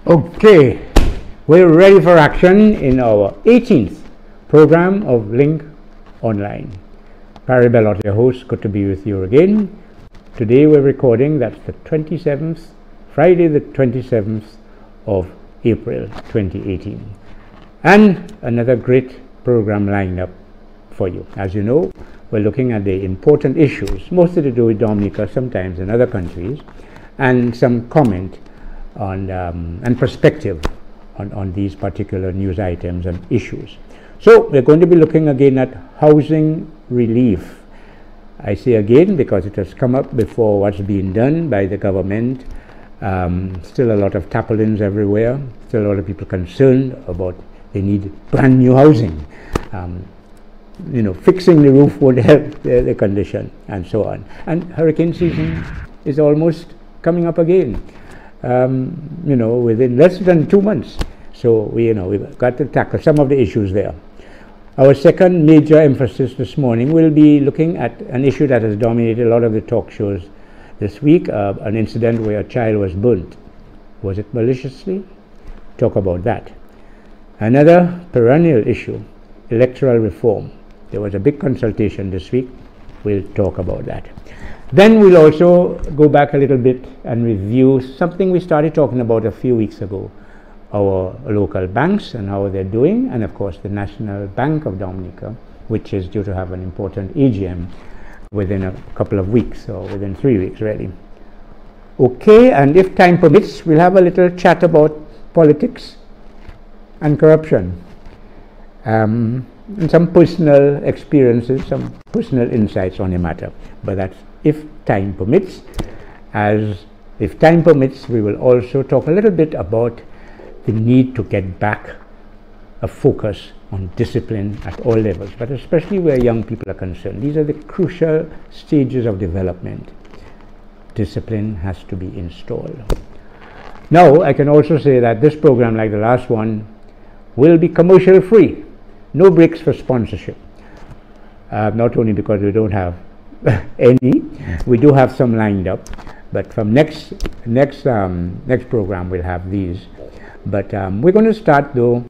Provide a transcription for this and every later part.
Okay, we're ready for action in our 18th program of Link Online. Barry Bellot, your host, good to be with you again. Today we're recording, that's the 27th, Friday the 27th of April 2018. And another great program lined up for you. As you know, we're looking at the important issues, mostly to do with Dominica, sometimes in other countries, and some comment on and perspective on these particular news items and issues. So we're going to be looking again at housing relief. I say again because it has come up before what's being done by the government. Still a lot of tarpaulins everywhere, still a lot of people concerned about they need brand new housing. Fixing the roof would help the condition and so on. And hurricane season is almost coming up again. Within less than 2 months. So we've got to tackle some of the issues there. Our second major emphasis this morning will be looking at an issue that has dominated a lot of the talk shows this week, an incident where a child was burnt. Was it maliciously? Talk about that. Another perennial issue, electoral reform. There was a big consultation this week. We'll talk about that. Then we'll also go back a little bit and review something we started talking about a few weeks ago, our local banks and how they're doing, and of course the National Bank of Dominica, which is due to have an important AGM within a couple of weeks, or within 3 weeks really. Okay, and if time permits, we'll have a little chat about politics and corruption, and some personal experiences, some personal insights on the matter, but that's if time permits. If time permits, we will also talk a little bit about the need to get back a focus on discipline at all levels, but especially where young people are concerned. These are the crucial stages of development. Discipline has to be installed. Now, I can also say that this program, like the last one, will be commercial free. No breaks for sponsorship. Not only because we don't have any, we do have some lined up, but from next program we'll have these. But we're going to start though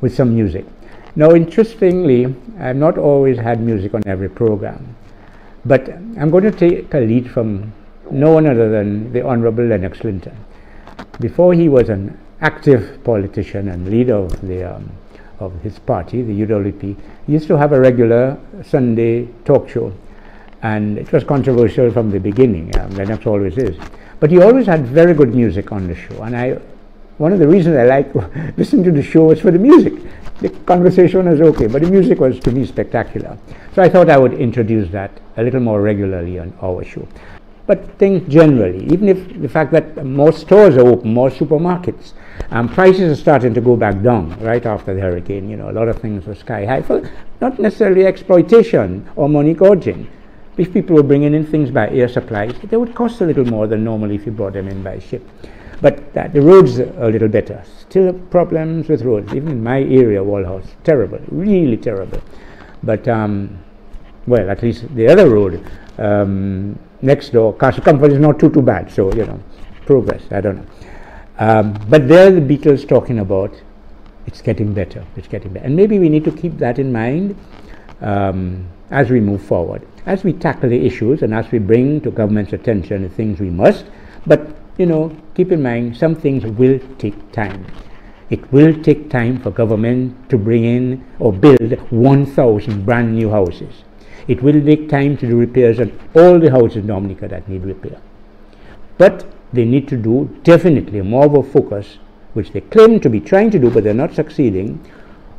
with some music. Now, interestingly, I've not always had music on every program, but I'm going to take a lead from no one other than the Honorable Lennox Linton. Before he was an active politician and leader of his party, the UWP, he used to have a regular Sunday talk show. And it was controversial from the beginning. Lennox always is, but he always had very good music on the show. And one of the reasons I like listening to the show was for the music. The conversation was okay, but the music was, to me, spectacular. So I thought I would introduce that a little more regularly on our show. But think generally, even if the fact that more stores are open, more supermarkets, prices are starting to go back down right after the hurricane. A lot of things were sky high for not necessarily exploitation or money gorging. If people were bringing in things by air supplies, they would cost a little more than normally if you brought them in by ship. But the roads are a little better. Still problems with roads, even in my area, Walhouse, terrible, really terrible. But, well, at least the other road next door, Castle Comfort, is not too bad. So, progress, I don't know. But there the Beatles talking about it's getting better, it's getting better. And maybe we need to keep that in mind as we move forward, as we tackle the issues and as we bring to government's attention the things we must. But, keep in mind, some things will take time. It will take time for government to bring in or build 1,000 brand new houses. It will take time to do repairs on all the houses in Dominica that need repair. But they need to do definitely more of a focus, which they claim to be trying to do, but they're not succeeding,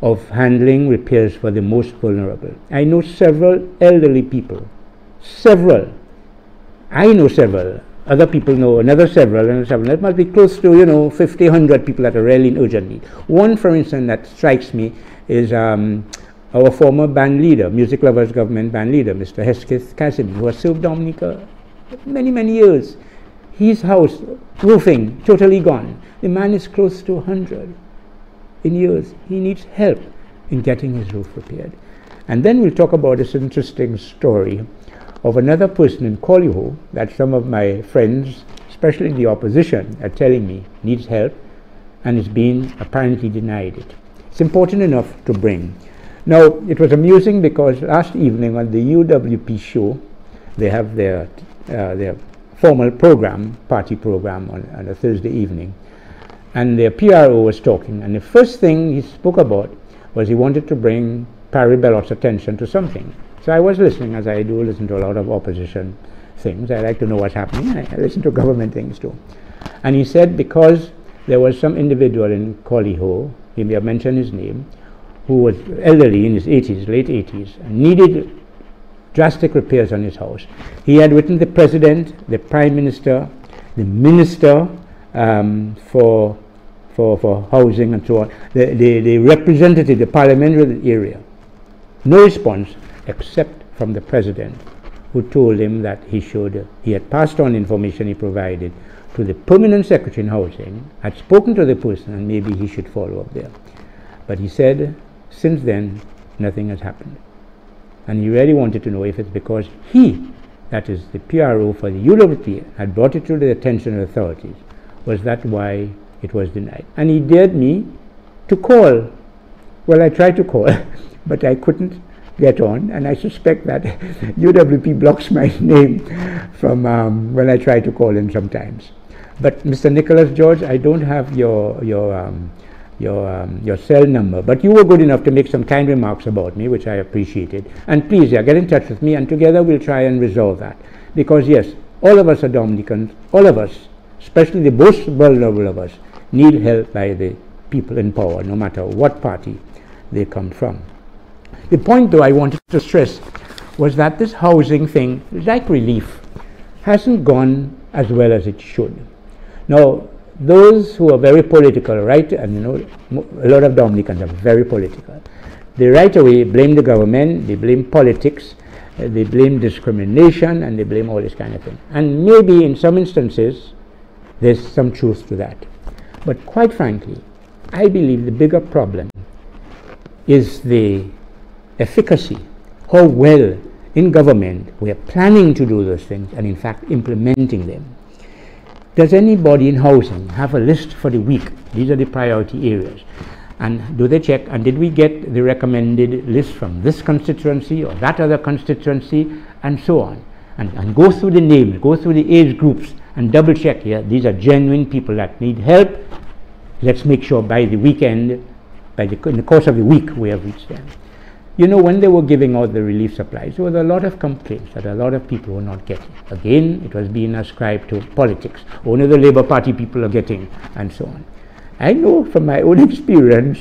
of handling repairs for the most vulnerable. I know several elderly people. Several. I know several. Other people know another several and several. That must be close to, 50, 100 people that are really in urgent need. One, for instance, that strikes me is our former band leader, Music Lovers Government band leader, Mr. Hesketh Cassidy, who has served Dominica many, many years. His house, roofing, totally gone. The man is close to 100 in years. He needs help in getting his roof repaired. And then we'll talk about this interesting story of another person in Coliho that some of my friends, especially in the opposition, are telling me needs help, and is being apparently denied it. It's important enough to bring. Now, it was amusing because last evening on the UWP show, they have their formal program, party program on a Thursday evening, and their PRO was talking, and the first thing he spoke about was he wanted to bring Parry Bellot's attention to something. So I was listening, as I do listen to a lot of opposition things. I like to know what's happening. I listen to government things too. And he said because there was some individual in Collyho, he may have mentioned his name, who was elderly in his 80s, late 80s, and needed drastic repairs on his house. He had written the President, the Prime Minister, the Minister for housing and so on, the representative, the parliamentary area. No response except from the President, who told him that he had passed on information he provided to the Permanent Secretary in Housing, had spoken to the person, and maybe he should follow up there. But he said, since then, nothing has happened. And he really wanted to know if it's because he, that is the PRO for the UWP, had brought it to the attention of authorities. Was that why it was denied? And he dared me to call. Well, I tried to call, but I couldn't get on, and I suspect that UWP blocks my name from when I try to call in sometimes. But Mr. Nicholas George, I don't have your cell number, but you were good enough to make some kind remarks about me, which I appreciated. And please, get in touch with me, and together we'll try and resolve that. Because yes, all of us are Dominicans, all of us, especially the most vulnerable of us, need help by the people in power, no matter what party they come from. The point, though, I wanted to stress was that this housing thing, like relief, hasn't gone as well as it should. Now, those who are very political, right, and you know, a lot of Dominicans are very political, they right away blame the government, they blame politics, they blame discrimination, and they blame all this kind of thing. And maybe in some instances, there's some truth to that. But quite frankly, I believe the bigger problem is the efficacy, how well in government we are planning to do those things and in fact implementing them. Does anybody in housing have a list for the week? These are the priority areas. And do they check, and did we get the recommended list from this constituency or that other constituency, and so on? And go through the names, go through the age groups, and double check here, these are genuine people that need help. Let's make sure by the weekend, in the course of the week, we have reached them. You know, when they were giving out the relief supplies, there was a lot of complaints that a lot of people were not getting. Again, it was being ascribed to politics. Only the Labour Party people are getting, and so on. I know from my own experience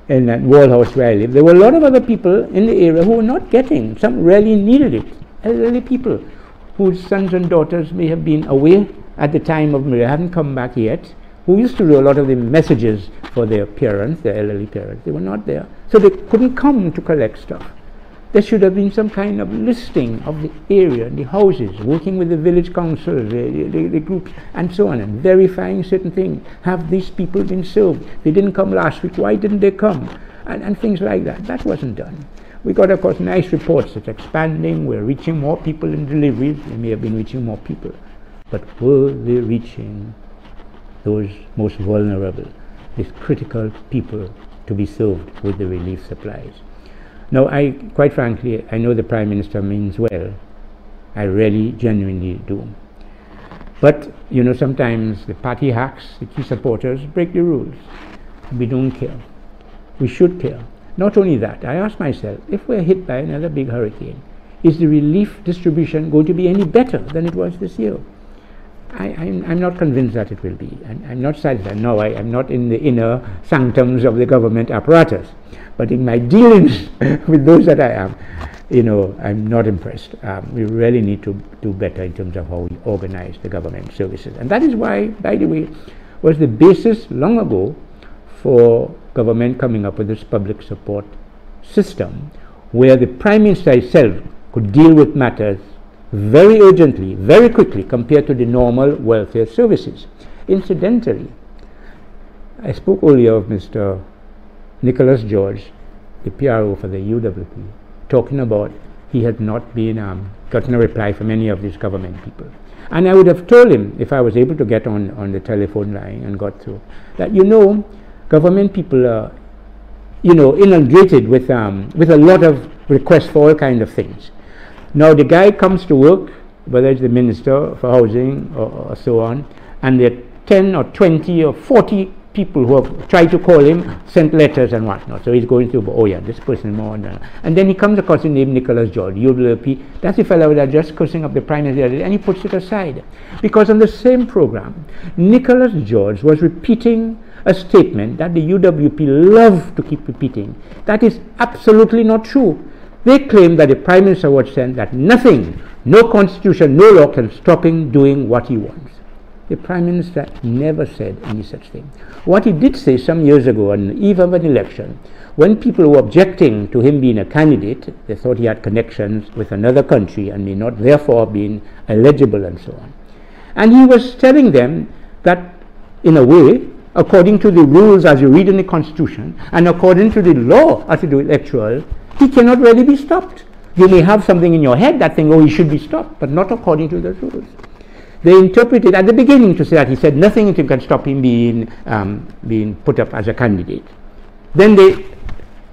in that Wall House where I live, there were a lot of other people in the area who were not getting. Some really needed it. Elderly people whose sons and daughters may have been away at the time of Maria, haven't come back yet, who used to do a lot of the messages for their parents, their elderly parents. They were not there. So they couldn't come to collect stuff. There should have been some kind of listing of the area, the houses, working with the village councils, the groups, and so on, and verifying certain things. Have these people been served? They didn't come last week. Why didn't they come? And things like that. That wasn't done. We got, of course, nice reports. It's expanding. We're reaching more people in deliveries. We may have been reaching more people. But were they reaching those most vulnerable, these critical people to be served with the relief supplies? Now, quite frankly, I know the Prime Minister means well. I really, genuinely do. But, you know, sometimes the party hacks, the key supporters, break the rules. We don't care. We should care. Not only that, I ask myself, if we're hit by another big hurricane, is the relief distribution going to be any better than it was this year? I'm not convinced that it will be. I'm not satisfied. No, I'm not in the inner sanctums of the government apparatus. But in my dealings with those that I am, you know, I'm not impressed. We really need to do better in terms of how we organize the government services. And that is why, by the way, was the basis long ago for government coming up with this public support system, where the Prime Minister himself could deal with matters very urgently, very quickly, compared to the normal welfare services. Incidentally, I spoke earlier of Mr. Nicholas George, the PRO for the UWP, talking about he had not been gotten a reply from any of these government people. And I would have told him, if I was able to get on the telephone line and got through, that, you know, government people are, you know, inundated with a lot of requests for all kinds of things. Now the guy comes to work, whether it's the Minister for Housing or so on, and there are 10 or 20 or 40 people who have tried to call him, sent letters and whatnot. So he's going through, oh yeah, this person more. And then he comes across the name Nicholas George, UWP. That's the fellow that just cursing up the Prime Minister, and he puts it aside. Because on the same program, Nicholas George was repeating a statement that the UWP love to keep repeating. That is absolutely not true. They claim that the Prime Minister was saying that nothing, no constitution, no law can stop him doing what he wants. The Prime Minister never said any such thing. What he did say some years ago on the eve of an election, when people were objecting to him being a candidate, they thought he had connections with another country and may not therefore have been eligible and so on. And he was telling them that, in a way, according to the rules as you read in the Constitution, and according to the law as you do electoral, he cannot really be stopped. You may have something in your head that think, oh, he should be stopped, but not according to the rules. They interpreted at the beginning to say that he said nothing can stop him being put up as a candidate. Then they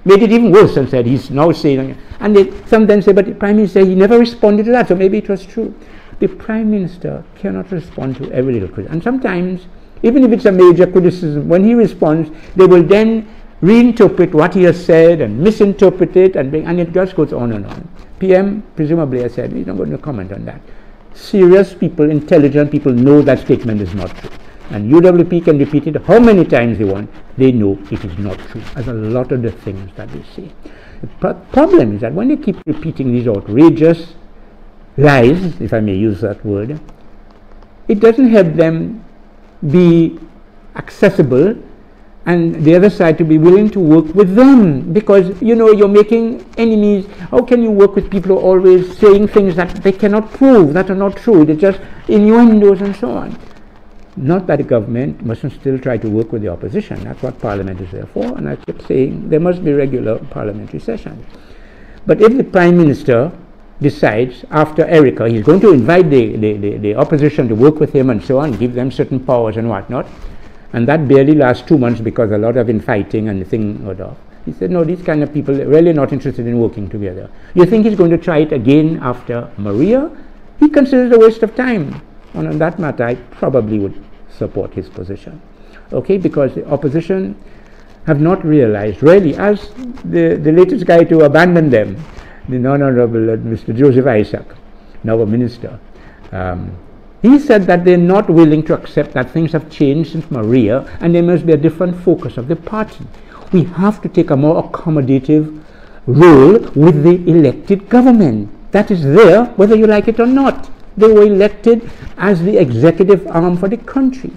made it even worse and said he's now saying, and they sometimes say, but the Prime Minister, he never responded to that, so maybe it was true. The Prime Minister cannot respond to every little criticism. And sometimes, even if it's a major criticism, when he responds, they will then reinterpret what he has said and misinterpret it, and it just goes on and on. PM presumably has said he's not going to comment on that. Serious people, intelligent people know that statement is not true. And UWP can repeat it how many times they want, they know it is not true, as a lot of the things that they say. The problem is that when they keep repeating these outrageous lies, if I may use that word, it doesn't help them be accessible and the other side to be willing to work with them, because, you know, you're making enemies. How can you work with people who are always saying things that they cannot prove, that are not true? They're just innuendos and so on. Not that the government mustn't still try to work with the opposition. That's what Parliament is there for, and I keep saying there must be regular parliamentary sessions. But if the Prime Minister decides after Erica he's going to invite the opposition to work with him and so on, give them certain powers and whatnot, and that barely lasts 2 months because a lot of infighting and the thing got off. He said, no, these kind of people are really not interested in working together. You think he's going to try it again after Maria? He considers it a waste of time. And on that matter, I probably would support his position. Okay, because the opposition have not realized, really, as the latest guy to abandon them, the non-honorable Mr. Joseph Isaac, now a minister, he said that they're not willing to accept that things have changed since Maria and there must be a different focus of the party. We have to take a more accommodative role with the elected government. That is there whether you like it or not. They were elected as the executive arm for the country.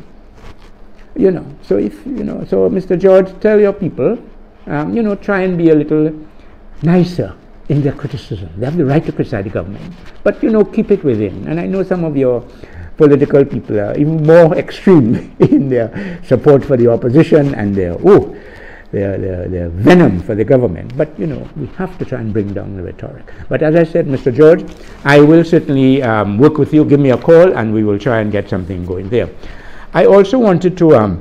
You know, so if, you know, so Mr. George, tell your people, you know, try and be a little nicer in their criticism. They have the right to criticize the government, but, you know, keep it within. And I know some of your political people are even more extreme in their support for the opposition and their venom for the government. But, you know, we have to try and bring down the rhetoric. But as I said, Mr. George, I will certainly work with you. Give me a call and we will try and get something going there. I also wanted to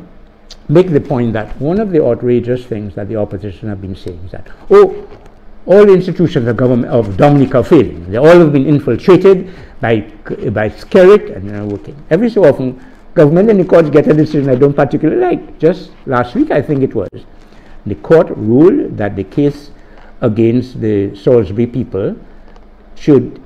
make the point that one of the outrageous things that the opposition have been saying is that, oh, all the institutions of government of Dominica are failing. They all have been infiltrated by Skerrit and they're working. Every so often, government and the courts get a decision I don't particularly like. Just last week, I think it was, the court ruled that the case against the Salisbury people should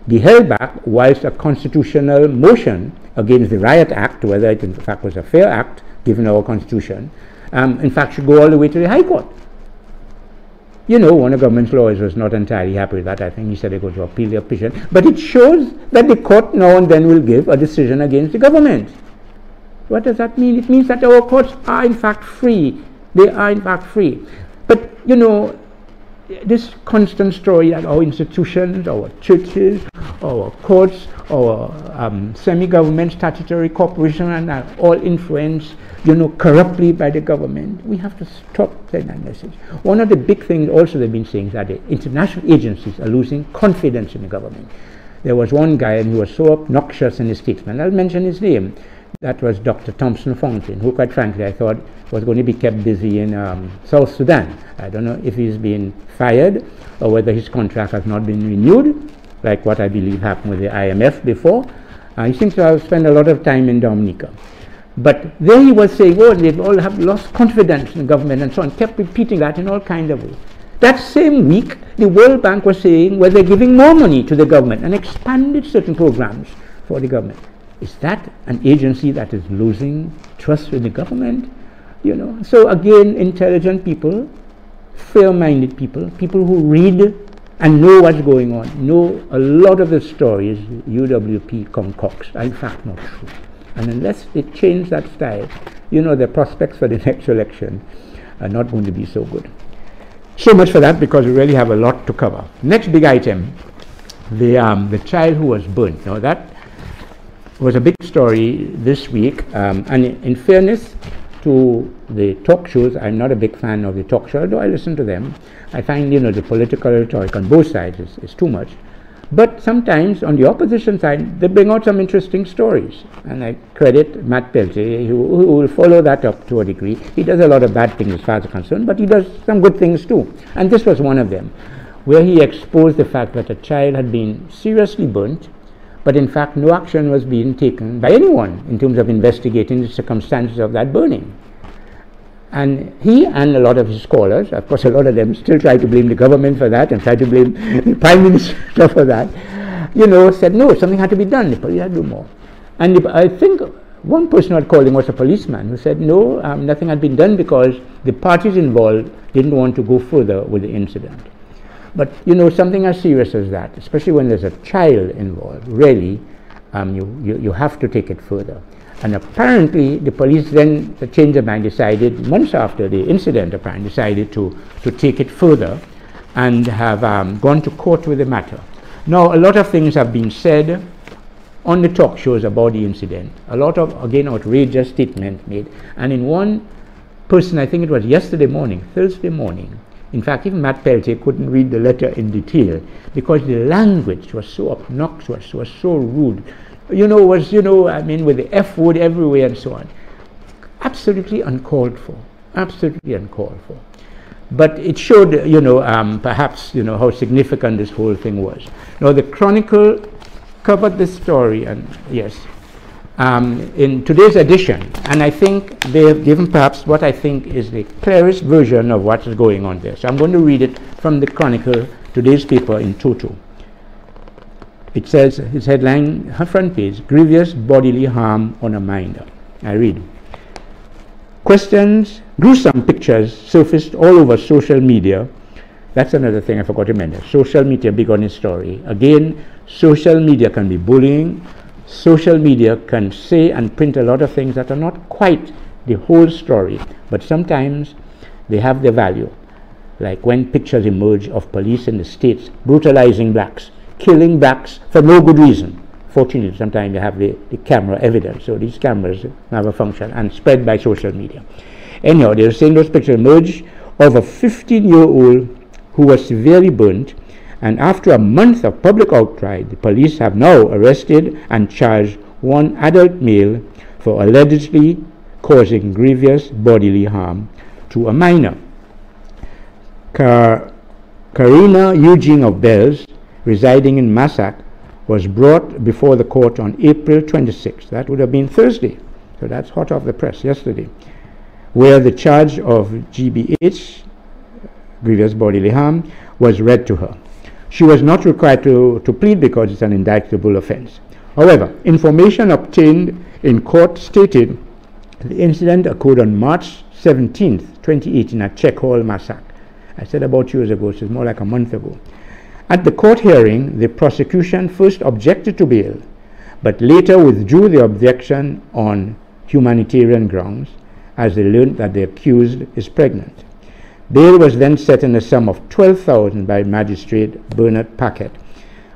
be held back whilst a constitutional motion against the Riot Act, whether it in fact was a fair act given our constitution, in fact should go all the way to the High Court. You know, one of the government's lawyers was not entirely happy with that. I think he said they're going to appeal the petition. But it shows that the court now and then will give a decision against the government. What does that mean? It means that our courts are in fact free. They are in fact free. But, you know, this constant story that our institutions, our churches, our courts, our semi-government statutory corporation and are all influenced, you know, corruptly by the government. We have to stop saying that message. One of the big things also they've been saying is that the international agencies are losing confidence in the government. there was one guy, and he was so obnoxious in his statement. I'll mention his name. That was Dr. Thompson Fountain, who, quite frankly, I thought was going to be kept busy in South Sudan. I don't know if he's been fired or whether his contract has not been renewed, like what I believe happened with the IMF before. He seems to have spent a lot of time in Dominica. But there he was saying, oh, they all have lost confidence in government and so on, kept repeating that in all kinds of ways. That same week, the World Bank was saying, well, they're giving more money to the government and expanded certain programs for the government. Is that an agency that is losing trust in the government? You know, so again, intelligent people, fair-minded people, people who read and know what's going on, know a lot of the stories UWP concocts are in fact not true. And unless they change that style, you know, the prospects for the next election are not going to be so good. So much for that, because we really have a lot to cover. Next big item, the child who was burnt. Now that was a big story this week, and in fairness to the talk shows, I'm not a big fan of the talk shows, although I listen to them. I find, you know, the political rhetoric on both sides is too much. But sometimes on the opposition side, they bring out some interesting stories. And I credit Matt Peltier, who will follow that up to a degree. He does a lot of bad things as far as I'm concerned, but he does some good things too. And this was one of them, where he exposed the fact that a child had been seriously burnt, but in fact no action was being taken by anyone in terms of investigating the circumstances of that burning. And he and a lot of his scholars, of course a lot of them still try to blame the government for that and try to blame the Prime Minister for that, you know, said no, something had to be done, the police had to do more. And I think one person who had called him was a policeman who said no, nothing had been done because the parties involved didn't want to go further with the incident. But you know, something as serious as that, especially when there's a child involved, really, you have to take it further. And apparently the police then changed their mind, decided, months after the incident, apparently decided to take it further and have gone to court with the matter. Now, a lot of things have been said on the talk shows about the incident. A lot of, again, outrageous statements made. And in one person, I think it was yesterday morning, Thursday morning, in fact, even Matt Peltier couldn't read the letter in detail because the language was so obnoxious, was so rude. You know, I mean, with the F word everywhere and so on. Absolutely uncalled for. Absolutely uncalled for. But it showed, you know, perhaps, you know, how significant this whole thing was. Now, the Chronicle covered this story, and yes, in today's edition, and I think they have given perhaps what I think is the clearest version of what is going on there. So I'm going to read it from the Chronicle, today's paper in toto. It says, its headline, her front page, grievous bodily harm on a minor. I read. Questions, gruesome pictures surfaced all over social media. That's another thing I forgot to mention. Social media, big on this story. Again, social media can be bullying. Social media can say and print a lot of things that are not quite the whole story, but sometimes they have their value. Like when pictures emerge of police in the States brutalizing blacks, killing blacks for no good reason. Fortunately, sometimes you have the camera evidence, so these cameras have a function and spread by social media. Anyhow, they're saying those pictures emerged of a 15-year-old who was severely burnt, and after a month of public outcry, the police have now arrested and charged one adult male for allegedly causing grievous bodily harm to a minor. Karina Eugene of Bells, residing in Massac, was brought before the court on April 26th. That would have been Thursday, so that's hot off the press, yesterday, where the charge of GBH, grievous bodily harm, was read to her. She was not required to plead because it's an indictable offense. However, information obtained in court stated the incident occurred on March 17th, 2018 at Czech Hall, Massac. I said about 2 years ago, so it's more like a month ago. At the court hearing, the prosecution first objected to bail, but later withdrew the objection on humanitarian grounds as they learned that the accused is pregnant. Bail was then set in a sum of $12,000 by Magistrate Bernard Paquette.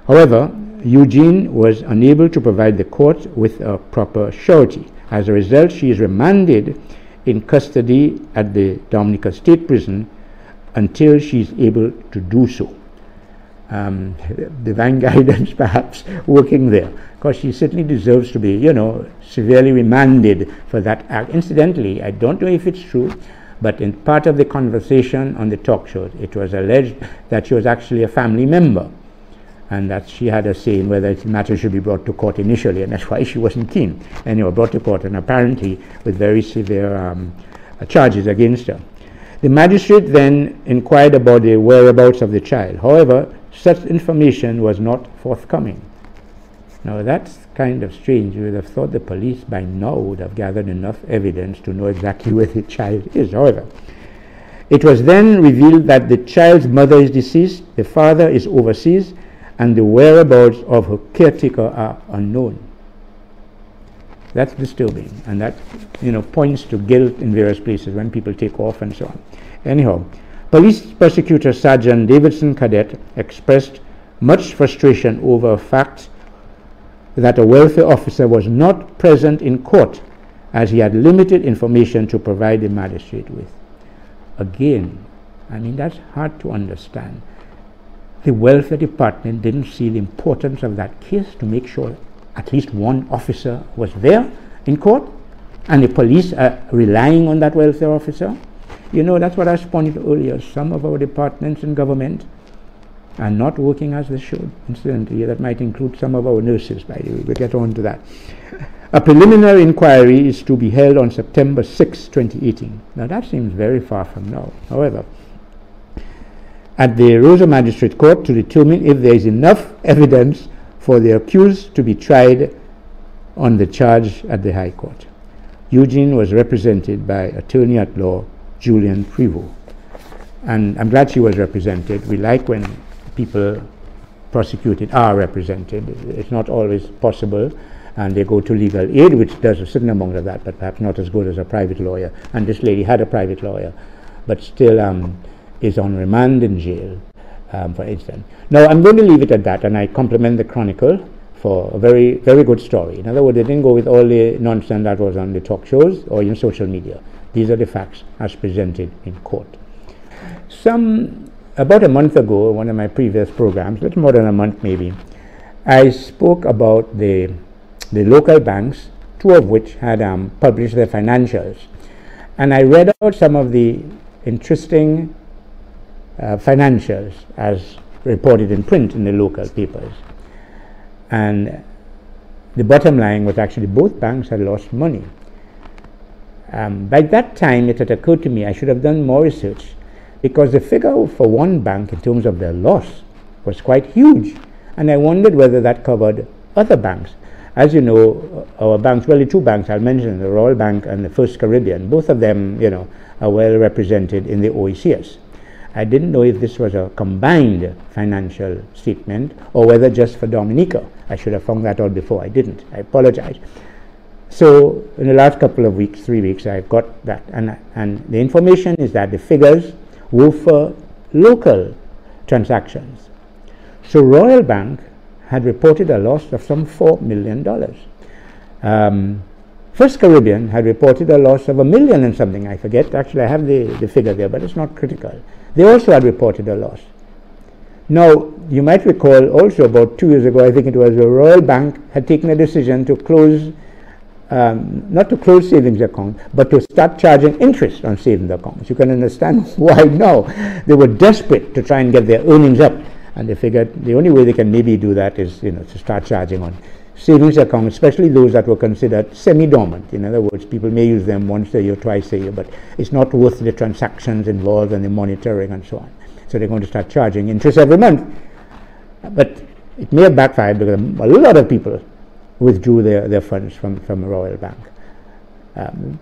However, Eugene was unable to provide the court with a proper surety. As a result, she is remanded in custody at the Dominica State Prison until she is able to do so. divine guidance perhaps working there, because she certainly deserves to be, severely remanded for that act. Incidentally, I don't know if it's true, but in part of the conversation on the talk show, it was alleged that she was actually a family member, and that she had a say in whether the matter should be brought to court initially, and that's why she wasn't keen. Anyway, brought to court, and apparently with very severe charges against her. The magistrate then inquired about the whereabouts of the child. However, such information was not forthcoming. Now that's kind of strange. You would have thought the police by now would have gathered enough evidence to know exactly where the child is. However, it was then revealed that the child's mother is deceased, the father is overseas, and the whereabouts of her caretaker are unknown. That's disturbing, and that points to guilt in various places when people take off and so on. Anyhow, Police Prosecutor Sergeant Davidson Cadet expressed much frustration over a fact that a welfare officer was not present in court, as he had limited information to provide the magistrate with. Again, that's hard to understand. The welfare department didn't see the importance of that case to make sure at least one officer was there in court, and the police are relying on that welfare officer. That's what I pointed earlier. Some of our departments in government are not working as they should. Incidentally, that might include some of our nurses, by the way. We'll get on to that. A preliminary inquiry is to be held on September 6, 2018. Now that seems very far from now. However, at the Roseau Magistrate Court to determine if there is enough evidence for the accused to be tried on the charge at the High Court. Eugene was represented by Attorney at Law Julian Prevost. And I'm glad she was represented. We like when people prosecuted are represented. It's not always possible, and they go to legal aid, which does a certain amount of that, but perhaps not as good as a private lawyer. And this lady had a private lawyer, but still is on remand in jail, for instance. Now, I'm going to leave it at that, and I compliment the Chronicle for a very, very good story. In other words, they didn't go with all the nonsense that was on the talk shows or in social media. These are the facts as presented in court. About a month ago, one of my previous programs, a little more than a month maybe, I spoke about the local banks, two of which had published their financials. And I read out some of the interesting financials as reported in print in the local papers. And the bottom line was actually both banks had lost money. By that time, it had occurred to me I should have done more research, because the figure for one bank in terms of their loss was quite huge, and I wondered whether that covered other banks. As you know, our banks, well, the two banks I'll mention, the Royal Bank and the First Caribbean, both of them, are well represented in the OECS. I didn't know if this was a combined financial statement or whether just for Dominica. I should have found that out before. I didn't. I apologize. So in the last couple of weeks, 3 weeks, I got that, and the information is that the figures were for local transactions. So Royal Bank had reported a loss of some $4 million. First Caribbean had reported a loss of $1 million and something, I forget. Actually, I have the figure there, but it's not critical. They also had reported a loss. Now, you might recall also about 2 years ago, I think it was, the Royal Bank had taken a decision to close, not to close savings accounts, but to start charging interest on savings accounts. You can understand why now. They were desperate to try and get their earnings up, and they figured the only way they can maybe do that is, to start charging on savings accounts, especially those that were considered semi-dormant. In other words, people may use them once a year, twice a year, but it's not worth the transactions involved and the monitoring and so on. So they're going to start charging interest every month. But it may have backfired because a lot of people withdrew their funds from Royal Bank.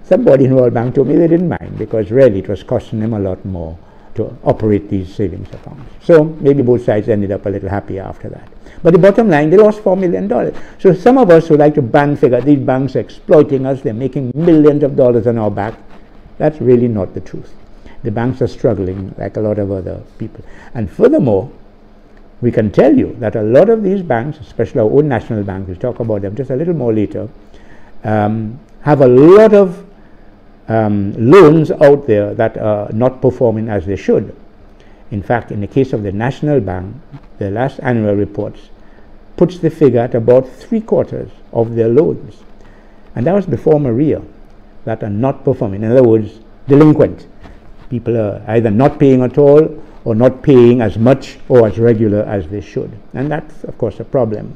Somebody in Royal Bank told me they didn't mind, because really it was costing them a lot more to operate these savings accounts. So maybe both sides ended up a little happier after that. But the bottom line, they lost $4 million. So some of us who like to figure these banks are exploiting us, they're making millions of dollars on our back. That's really not the truth. The banks are struggling like a lot of other people. And furthermore, we can tell you that a lot of these banks, especially our own national bank, we'll talk about them just a little more later, have a lot of loans out there that are not performing as they should. In fact, in the case of the National Bank, their last annual reports, puts the figure at about 3/4 of their loans. And that was before Maria, that are not performing. In other words, delinquent. People are either not paying at all or not paying as much or as regular as they should. And that's, of course, a problem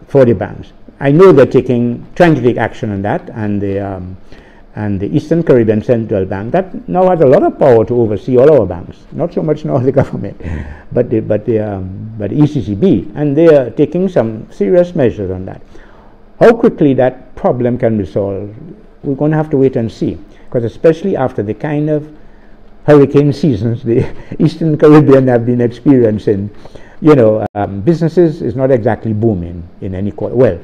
for the banks. I know they're trying to take action on that, and the Eastern Caribbean Central Bank, that now has a lot of power to oversee all our banks. Not so much now the government, but the ECCB, and they are taking some serious measures on that. How quickly that problem can be solved, we're going to have to wait and see, because especially after the kind of hurricane seasons the Eastern Caribbean have been experiencing, businesses is not exactly booming in any quarter. Well,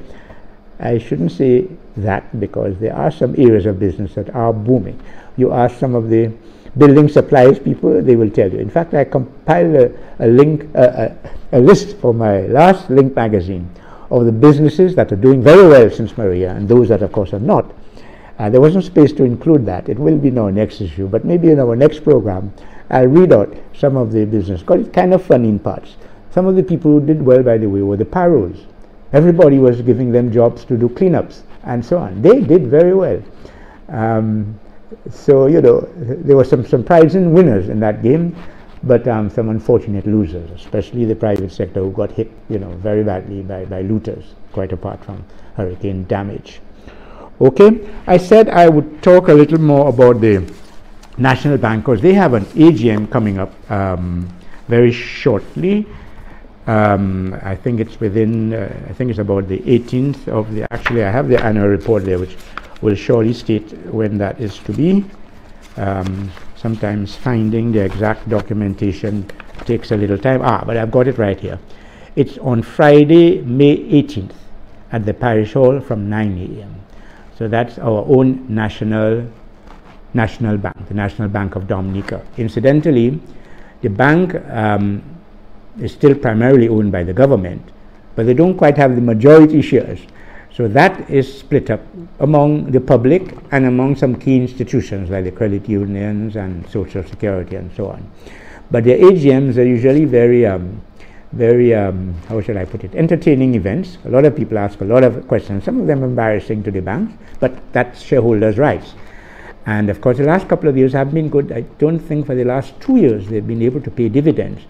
I shouldn't say that, because there are some areas of business that are booming. You ask some of the building supplies people, they will tell you. In fact, I compiled a list for my last Link magazine of the businesses that are doing very well since Maria, and those that, of course, are not. There wasn't space to include that. It will be in our next issue, but maybe in our next program, I'll read out some of the business, because it's kind of funny in parts. Some of the people who did well, by the way, were the paros. Everybody was giving them jobs to do cleanups and so on. They did very well. So, there were some surprising winners in that game, but some unfortunate losers, especially the private sector, who got hit, very badly by looters, quite apart from hurricane damage. Okay, I said I would talk a little more about the National Bank, because they have an AGM coming up very shortly. I think it's I think it's about the 18th of actually I have the annual report there, which will surely state when that is to be. Sometimes finding the exact documentation takes a little time. But I've got it right here. It's on Friday, May 18th at the Parish Hall from 9 a.m. So that's our own national bank, the National Bank of Dominica. Incidentally, the bank is still primarily owned by the government, but they don't quite have the majority shares. So that is split up among the public and among some key institutions like the credit unions and Social Security and so on. But their AGMs are usually very, how should I put it, entertaining events. A lot of people ask a lot of questions, some of them embarrassing to the banks, but that's shareholders' rights. And of course, the last couple of years have been good. I don't think for the last 2 years they've been able to pay dividends.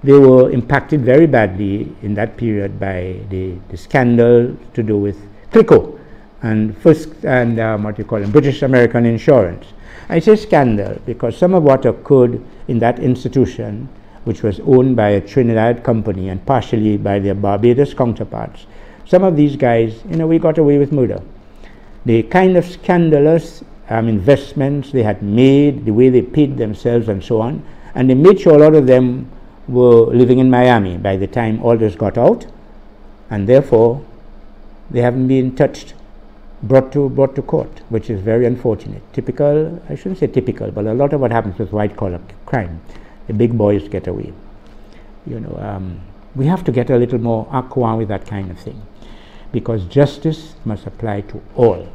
They were impacted very badly in that period by the scandal to do with Clico and British American Insurance. I say scandal because some of what occurred in that institution, which was owned by a Trinidad company and partially by their Barbados counterparts, some of these guys, we got away with murder. The kind of scandalous investments they had made, the way they paid themselves and so on, and they made sure a lot of them were living in Miami by the time all this got out, and therefore they haven't been brought to court, which is very unfortunate. Typical, I shouldn't say typical, but a lot of what happens with white collar crime, the big boys get away. We have to get a little more acquaint with that kind of thing, because justice must apply to all.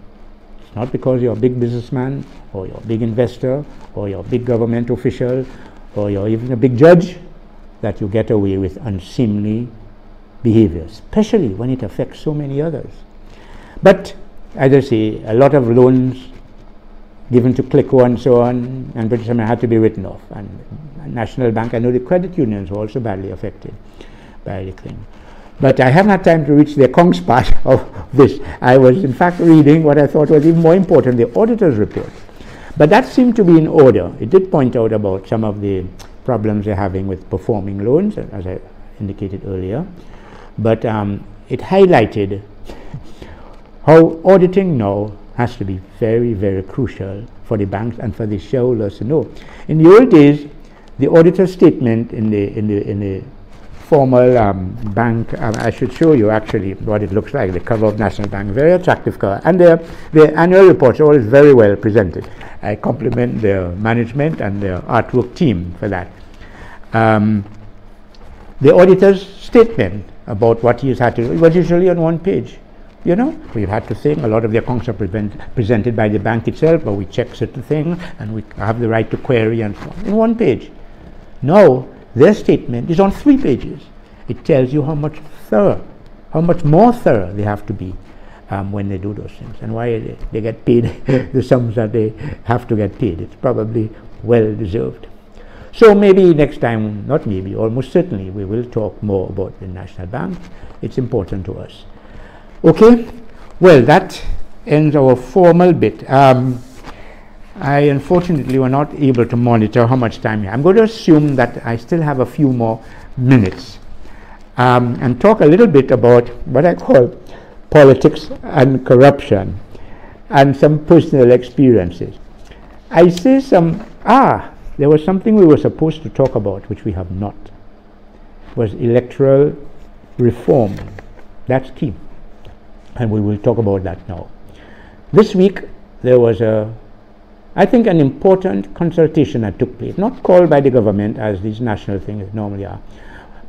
It's not because you're a big businessman or you're a big investor or you're a big government official or you're even a big judge that you get away with unseemly behavior, especially when it affects so many others. But as I say, a lot of loans given to Clico and so on, and British American had to be written off. And National Bank, I know the credit unions were also badly affected by the thing. But I haven't had time to reach the accounts part of this. I was in fact reading what I thought was even more important, the auditor's report. But that seemed to be in order. It did point out about some of the problems they're having with performing loans, as I indicated earlier. But it highlighted how auditing now has to be very, very crucial for the banks and for the shareholders to know. In the old days, the auditor's statement in the formal bank, I should show you actually what it looks like, the cover of National Bank, very attractive cover, and their annual reports are always very well presented. I compliment their management and their artwork team for that. The auditor's statement about what he's had to do, it was usually on one page. We've had to think, a lot of the accounts are presented by the bank itself, but we check certain things and we have the right to query and so on, in one page. Now, Their statement is on 3 pages. It tells you how much more thorough they have to be when they do those things, and why they get paid the sums that they have to get paid. It's probably well deserved. So maybe next time, not maybe, almost certainly, we will talk more about the National Bank. It's important to us. Okay, well, that ends our formal bit. I unfortunately were not able to monitor how much time. I'm going to assume that I still have a few more minutes and talk a little bit about what I call politics and corruption and some personal experiences. I say there was something we were supposed to talk about which we have not. It was electoral reform. That's key, and we will talk about that now. This week there was I think an important consultation that took place, not called by the government as these national things normally are,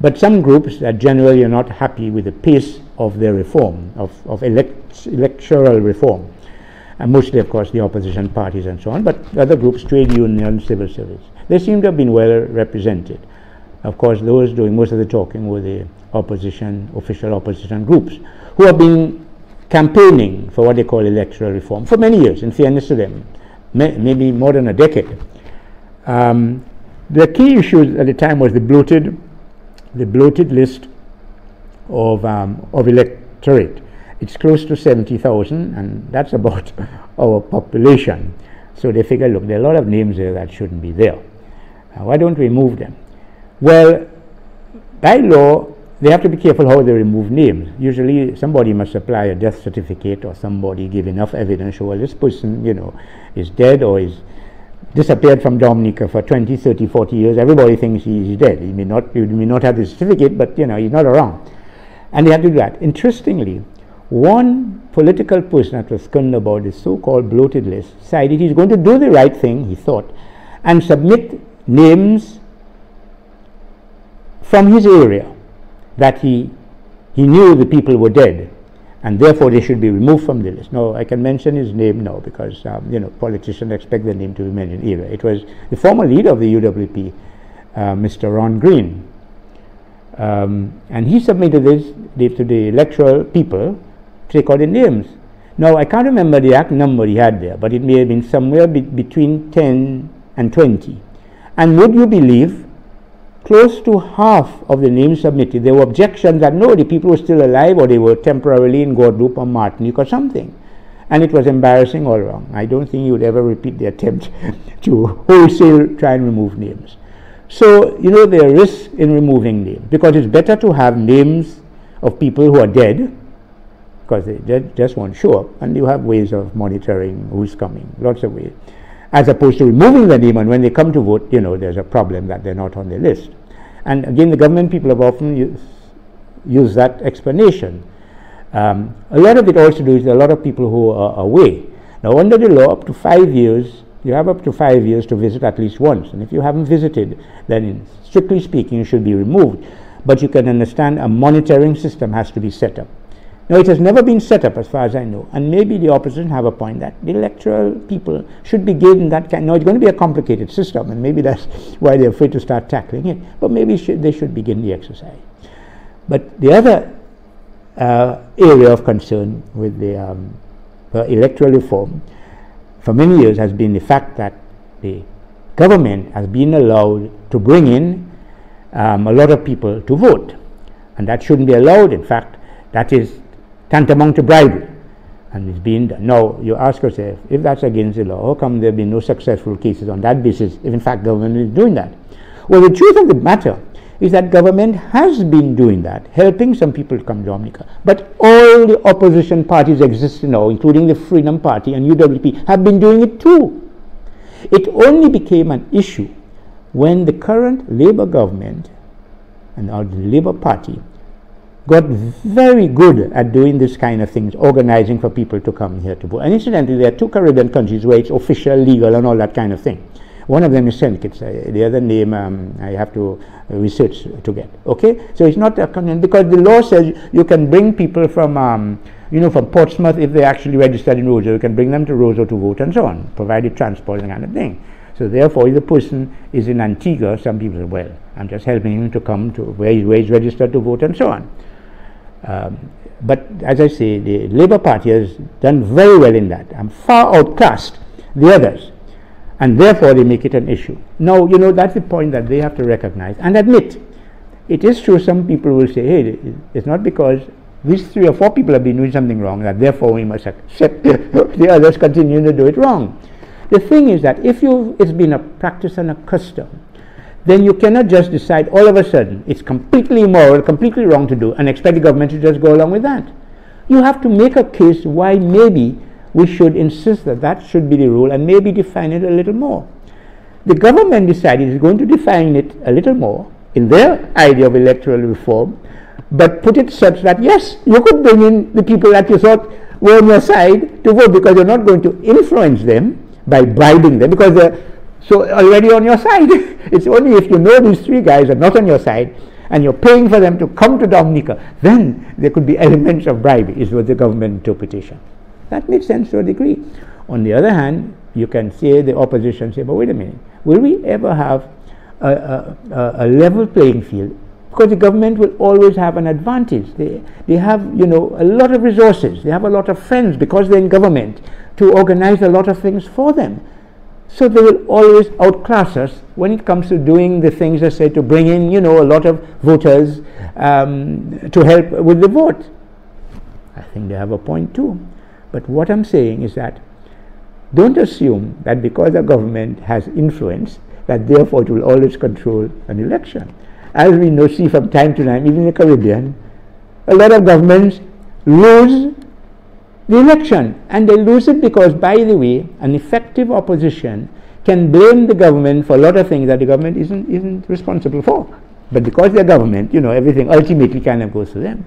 but some groups that generally are not happy with the pace of their reform, of electoral reform, and mostly, of course, the opposition parties and so on, but other groups, trade unions, civil service. They seem to have been well represented. Of course, those doing most of the talking were the official opposition groups, who have been campaigning for what they call electoral reform for many years, in fairness to them, maybe more than a decade. The key issue at the time was the bloated list of electorate. It's close to 70,000, and that's about our population. So they figure, look, there are a lot of names there that shouldn't be there. Why don't we remove them? Well, by law, they have to be careful how they remove names. Usually somebody must supply a death certificate, or somebody give enough evidence, show, well, this person, is dead or is disappeared from Dominica for 20, 30, 40 years. Everybody thinks he's dead. He may not have the certificate, but he's not around. And they had to do that. Interestingly, one political person that was concerned about this so-called bloated list decided he's going to do the right thing, he thought, and submit names from his area that he knew the people were dead, and therefore they should be removed from the list. Now, I can mention his name now because politicians expect their name to be mentioned either. It was the former leader of the UWP, Mr. Ron Green, and he submitted this to the electoral people to take out the names. Now, I can't remember the exact number he had there, but it may have been somewhere between 10 and 20. And would you believe, close to half of the names submitted, there were objections that no, the people were still alive, or they were temporarily in Guadeloupe or Martinique or something. And it was embarrassing all around. I don't think he would ever repeat the attempt to wholesale try and remove names. So, there are risks in removing names, because it's better to have names of people who are dead, because they just won't show up, and you have ways of monitoring who's coming, lots of ways, as opposed to removing the name, and when they come to vote, there's a problem that they're not on the list. And again, the government people have often used that explanation. A lot of it also is a lot of people who are away. Now, under the law, up to 5 years, you have up to 5 years to visit at least once. And if you haven't visited, then strictly speaking, you should be removed. But you can understand a monitoring system has to be set up. Now, it has never been set up as far as I know, and maybe the opposition have a point that the electoral people should be given that kind. Now, it's going to be a complicated system, and maybe that's why they're afraid to start tackling it, but maybe they should begin the exercise. But the other area of concern with the electoral reform for many years has been the fact that the government has been allowed to bring in a lot of people to vote, and that shouldn't be allowed. In fact, that is tantamount to bribery, and it's being done. Now, you ask yourself, if that's against the law, how come there have been no successful cases on that basis if in fact government is doing that? Well, the truth of the matter is that government has been doing that, helping some people to come to Dominica, but all the opposition parties existing now, including the Freedom Party and UWP, have been doing it too. It only became an issue when the current Labour government and the Labour Party got very good at doing this kind of things, organizing for people to come here to vote. And incidentally, there are 2 Caribbean countries where it's official, legal, and all that kind of thing. One of them is St. Kitts. The other name I have to research to get. Okay, so it's not a because the law says you can bring people from from Portsmouth if they're actually registered in Roseau. You can bring them to Roseau to vote and so on, provided transport and kind of thing. So therefore, if the person is in Antigua, some people say, well, I'm just helping him to come to where he's registered to vote and so on. But as I say, the Labour Party has done very well in that and far outclassed the others, and therefore they make it an issue. Now, you know, that's the point that they have to recognize and admit. It is true, some people will say, hey, it's not because these 3 or 4 people have been doing something wrong that therefore we must accept the others continuing to do it wrong. The thing is that if it's been a practice and a custom, then you cannot just decide all of a sudden it's completely immoral, completely wrong to do, and expect the government to just go along with that. You have to make a case why maybe we should insist that that should be the rule and maybe define it a little more. The government decided it's going to define it a little more in their idea of electoral reform, but put it such that yes, you could bring in the people that you thought were on your side to vote, because you're not going to influence them by bribing them, because they're so already on your side. It's only if you know these 3 guys are not on your side and you're paying for them to come to Dominica, then there could be elements of bribery, is what the government interpretation. That makes sense to a degree. On the other hand, you can say the opposition say, but wait a minute, will we ever have a level playing field? Because the government will always have an advantage. They have, you know, a lot of resources. They have a lot of friends because they're in government to organize a lot of things for them. So they will always outclass us when it comes to doing the things they say to bring in, you know, a lot of voters to help with the vote. I think they have a point too. But what I'm saying is that don't assume that because the government has influence, that therefore it will always control an election. As we know, see from time to time, even in the Caribbean, a lot of governments lose the election, and they lose it because, by the way, an effective opposition can blame the government for a lot of things that the government isn't responsible for. But because they're government, you know, everything ultimately kind of goes to them.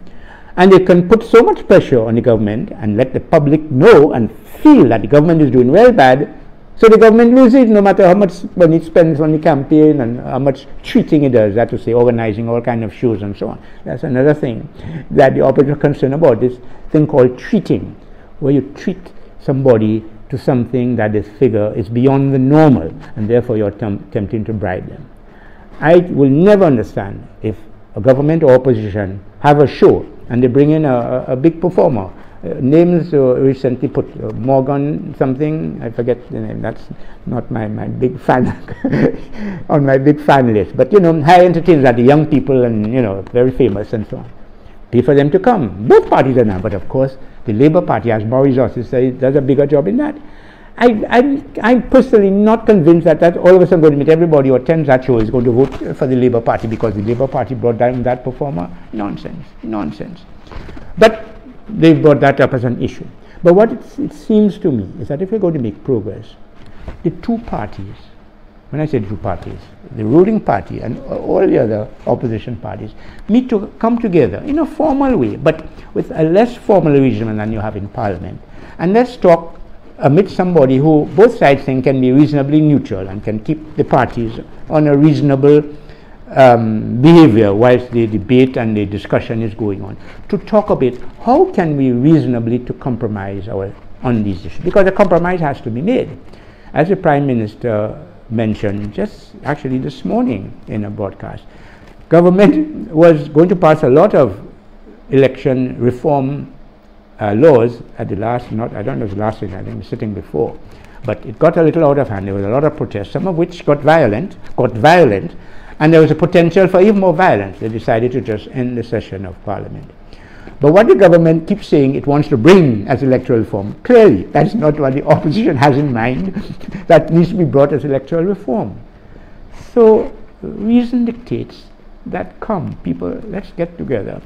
And they can put so much pressure on the government and let the public know and feel that the government is doing well bad, so the government loses no matter how much money it spends on the campaign and how much treating it does, that to say, organizing all kind of shows and so on. That's another thing that the opposition is concerned about, this thing called treating, where you treat somebody to something that is figure is beyond the normal, and therefore you're tempting to bribe them. I will never understand if a government or opposition have a show and they bring in a big performer. Names recently put Morgan something, I forget the name, that's not my big fan on my big fan list, but you know, high entertainers are the young people and, you know, very famous and so on. Pay for them to come. Both parties are now, but of course the Labour Party has more resources, so it does a bigger job in that. I'm personally not convinced that all of a sudden going to meet everybody or 10 that show is going to vote for the Labour Party because the Labour Party brought down that performer. Nonsense. But they brought that up as an issue. But what it seems to me is that if we're going to make progress, the 2 parties, when I say the 2 parties, the ruling party and all the other opposition parties, need to come together in a formal way, but with a less formal arrangement than you have in Parliament. And let's talk amid somebody who both sides think can be reasonably neutral and can keep the parties on a reasonable behavior whilst the debate and the discussion is going on, to talk a bit how can we reasonably to compromise on these issues, because a compromise has to be made. As the Prime Minister mentioned just actually this morning in a broadcast, government was going to pass a lot of election reform laws at the last, I don't know if the last thing, I think the sitting before, but it got a little out of hand. There was a lot of protests, some of which got violent, and there was a potential for even more violence. They decided to just end the session of Parliament. But what the government keeps saying it wants to bring as electoral reform, clearly that's not what the opposition has in mind that needs to be brought as electoral reform. So reason dictates that people, let's get together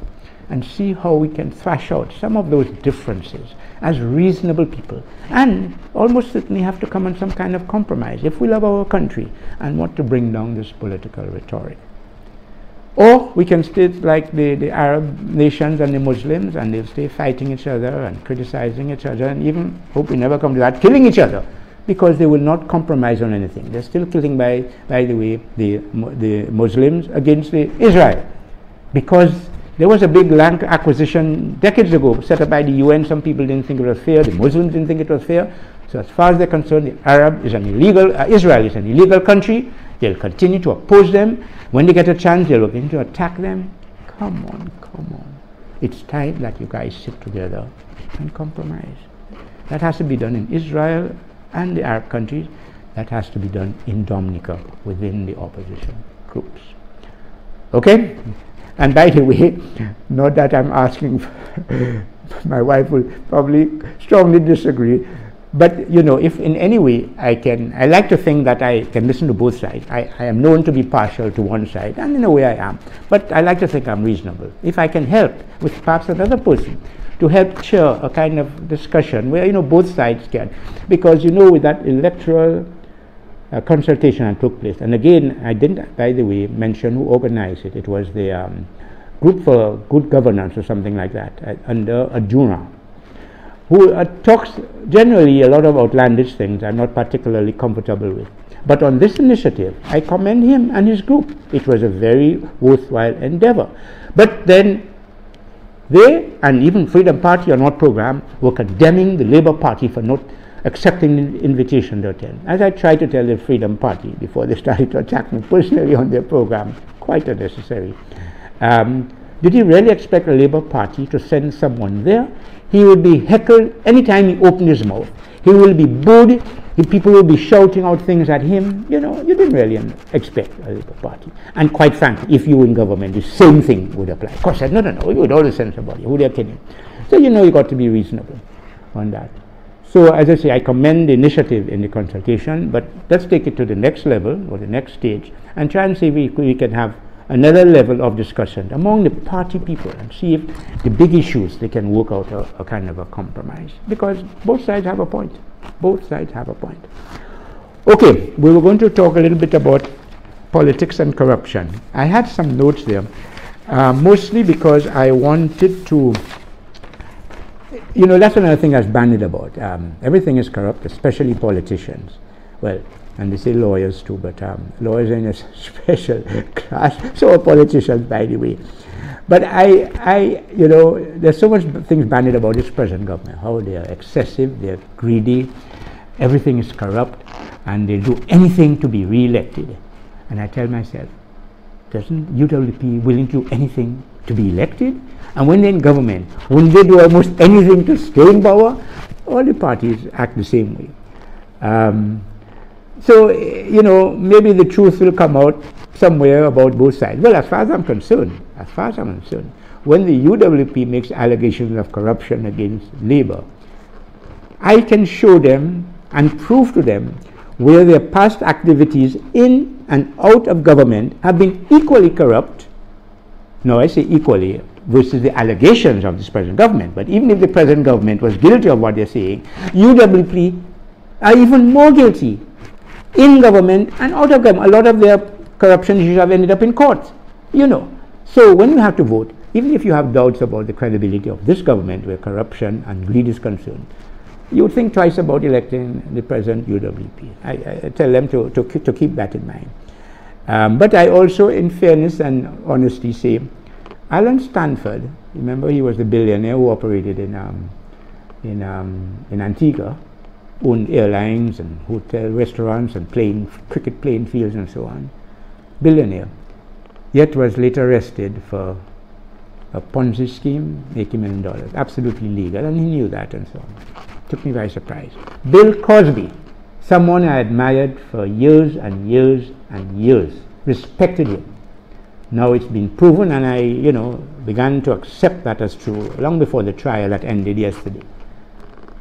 and see how we can thrash out some of those differences as reasonable people, and almost certainly have to come on some kind of compromise if we love our country and want to bring down this political rhetoric. Or we can stay like the Arab nations and the Muslims, and they'll stay fighting each other and criticizing each other, and even, hope we never come to that, killing each other, because they will not compromise on anything. They're still killing, by the way, the Muslims against Israel, because there was a big land acquisition decades ago set up by the UN. Some people didn't think it was fair. The Muslims didn't think it was fair. So as far as they're concerned, Israel is an illegal country. They'll continue to oppose them. When they get a chance, they'll begin to attack them. Come on. It's time that you guys sit together and compromise. That has to be done in Israel and the Arab countries. That has to be done in Dominica within the opposition groups. Okay? And by the way, not that I'm asking, my wife will probably strongly disagree, but you know, if in any way I like to think that I can listen to both sides. I am known to be partial to one side, and in a way I am, but I like to think I'm reasonable. If I can help with perhaps another person to help cheer a kind of discussion where, you know, both sides can, because you know, with that electoral consultation that took place, and again, I didn't, by the way, mention who organized it. It was the Group for Good Governance or something like that, under Adjuna, who talks generally a lot of outlandish things I'm not particularly comfortable with. But on this initiative, I commend him and his group. It was a very worthwhile endeavor. But then they, and even Freedom Party on our program, were condemning the Labour Party for not accepting the invitation to attend. As I tried to tell the Freedom Party before they started to attack me personally on their program, quite unnecessary. Did he really expect a Labour Party to send someone there? He would be heckled anytime he opened his mouth. He will be booed. People will be shouting out things at him. You know, you didn't really expect a Labour Party. And quite frankly, if you were in government, the same thing would apply. Of course, I said, no, you would always send somebody. Who they're kidding. So, you know, you got to be reasonable on that. So, as I say, I commend the initiative in the consultation, but let's take it to the next level or the next stage and try and see if we can have another level of discussion among the party people and see if the big issues they can work out a kind of a compromise, because both sides have a point. Okay, we were going to talk a little bit about politics and corruption. I had some notes there, mostly because I wanted to, you know, that's another thing that's bandied about. Everything is corrupt, especially politicians. Well, and they say lawyers too, but lawyers are in a special class, so are politicians, by the way. But you know, there's so much things bandied about this present government, how they are excessive, they're greedy, everything is corrupt, and they do anything to be re-elected. And I tell myself, doesn't UWP willing to do anything to be elected? And when they're in government, wouldn't they do almost anything to stay in power? All the parties act the same way. So, you know, maybe the truth will come out somewhere about both sides. Well, as far as I'm concerned, when the UWP makes allegations of corruption against Labour, I can show them and prove to them where their past activities in and out of government have been equally corrupt. No, I say equally versus the allegations of this present government. But even if the present government was guilty of what they're saying, UWP are even more guilty in government and out of government. A lot of their corruption issues have ended up in court, you know. So when you have to vote, even if you have doubts about the credibility of this government where corruption and greed is concerned, you would think twice about electing the present UWP. I tell them to keep that in mind. But I also, in fairness and honesty, say, Alan Stanford, remember he was the billionaire who operated in Antigua, owned airlines and hotel restaurants and cricket playing fields and so on. Billionaire. Yet was later arrested for a Ponzi scheme, $80 million. Absolutely legal, and he knew that and so on. Took me by surprise. Bill Cosby, someone I admired for years and years and years, respected him. Now it's been proven, and I, you know, began to accept that as true long before the trial that ended yesterday.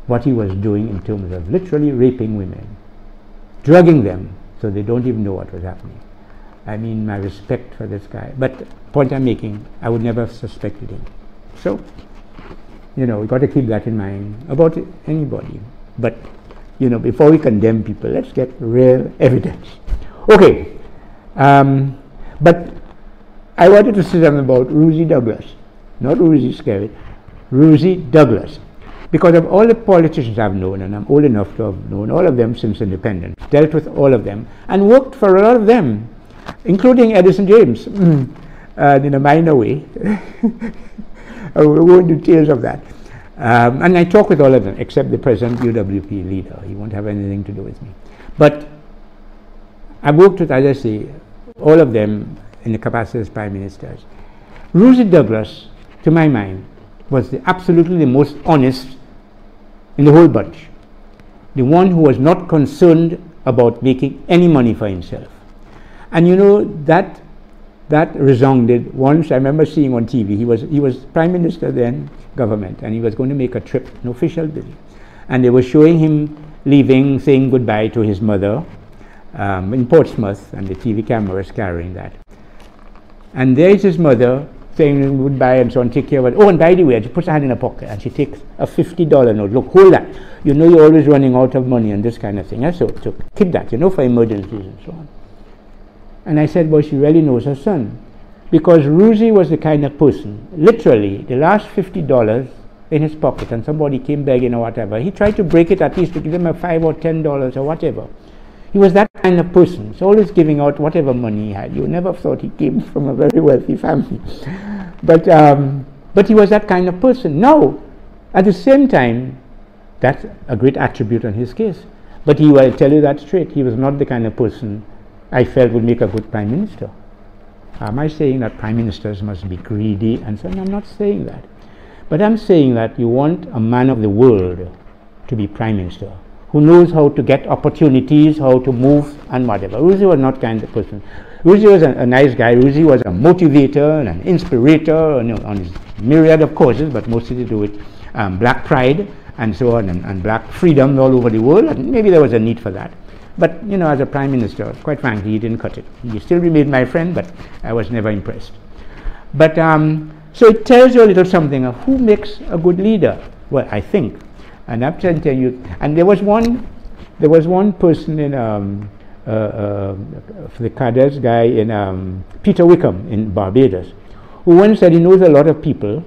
What he was doing in terms of literally raping women, drugging them so they don't even know what was happening. I mean, my respect for this guy. But point I'm making, I would never have suspected him. So, you know, we got to keep that in mind about anybody. But, you know, before we condemn people, let's get real evidence. Okay. But I wanted to say something about Rosie Douglas, not Rosie Skerritt, Rosie Douglas. Because of all the politicians I've known, and I'm old enough to have known all of them since independence, dealt with all of them, and worked for a lot of them, including Edison James, in a minor way. I won't do details of that. And I talk with all of them, except the present UWP leader. He won't have anything to do with me. But I worked with, as I say, all of them in the capacity as prime ministers. Rosie Douglas, to my mind, was absolutely the most honest in the whole bunch. The one who was not concerned about making any money for himself. And you know, that resounded once. I remember seeing on TV, he was prime minister then, government, and he was going to make a trip, an official visit. And they were showing him leaving, saying goodbye to his mother in Portsmouth, and the TV camera was carrying that. And there is his mother saying goodbye and so on, take care of it. Oh, and by the way, she puts her hand in her pocket and she takes a $50 note. Look, hold that. You know you're always running out of money and this kind of thing. Yeah? So keep that, you know, for emergencies and so on. And I said, well, she really knows her son. Because Rosie was the kind of person, literally, the last $50 in his pocket and somebody came begging or whatever, he tried to break it at least to give them a $5 or $10 or whatever. He was that kind of person. He's always giving out whatever money he had. You never thought he came from a very wealthy family. But he was that kind of person. Now, at the same time, that's a great attribute on his case. But he will tell you that straight. He was not the kind of person I felt would make a good prime minister. Am I saying that prime ministers must be greedy and so on? I'm not saying that. But I'm saying that you want a man of the world to be prime minister, who knows how to get opportunities, how to move and whatever. Rosie was not kind of person. Rosie was a nice guy. Rosie was a motivator and an inspirator on his myriad of causes, but mostly to do with black pride and so on, and black freedom all over the world. And maybe there was a need for that. But, you know, as a prime minister, quite frankly, he didn't cut it. He still remained my friend, but I was never impressed. But, so it tells you a little something of who makes a good leader. Well, I think. And I'm trying to tell you, and there was one person in, the cadets guy in Peter Wickham in Barbados, who once said he knows a lot of people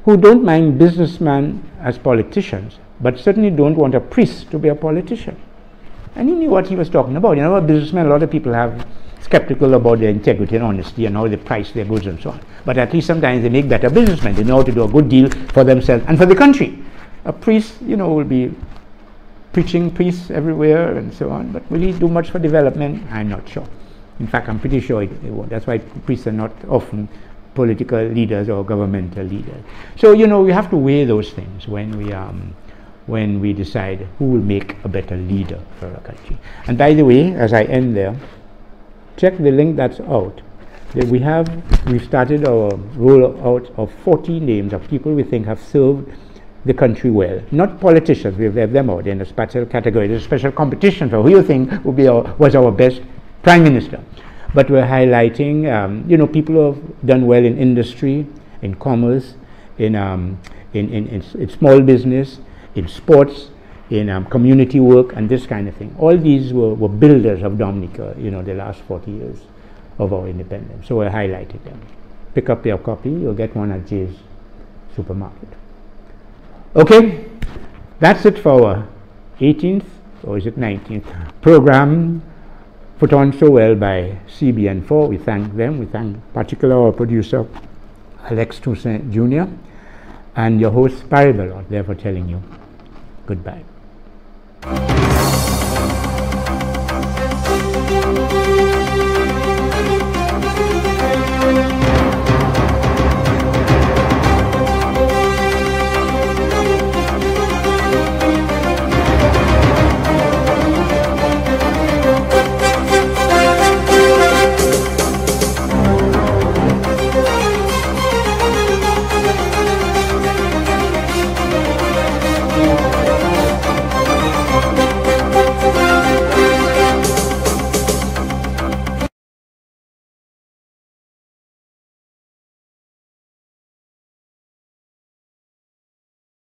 who don't mind businessmen as politicians, but certainly don't want a priest to be a politician. And he knew what he was talking about. You know, a businessman, a lot of people have skeptical about their integrity and honesty and how they price their goods and so on. But at least sometimes they make better businessmen. They know how to do a good deal for themselves and for the country. A priest, you know, will be preaching peace everywhere and so on, but will he do much for development? I'm not sure. In fact, I'm pretty sure it won't. That's why priests are not often political leaders or governmental leaders. So, you know, we have to weigh those things when we decide who will make a better leader for our country. And by the way, as I end there, check the link that's out. We've started our rollout of 40 names of people we think have served the country well. Not politicians, we've left them out in a special category. There's a special competition for who you think was our best prime minister. But we're highlighting, you know, people who have done well in industry, in commerce, in small business, in sports, in community work, and this kind of thing. All these were builders of Dominica, you know, the last 40 years of our independence. So I highlighted them. Pick up your copy. You'll get one at Jay's supermarket. Okay, that's it for our 18th, or is it 19th, program put on so well by CBN4. We thank them. We thank particularly our producer, Alex Toussaint Jr., and your host, Parry Ballot, there for telling you goodbye.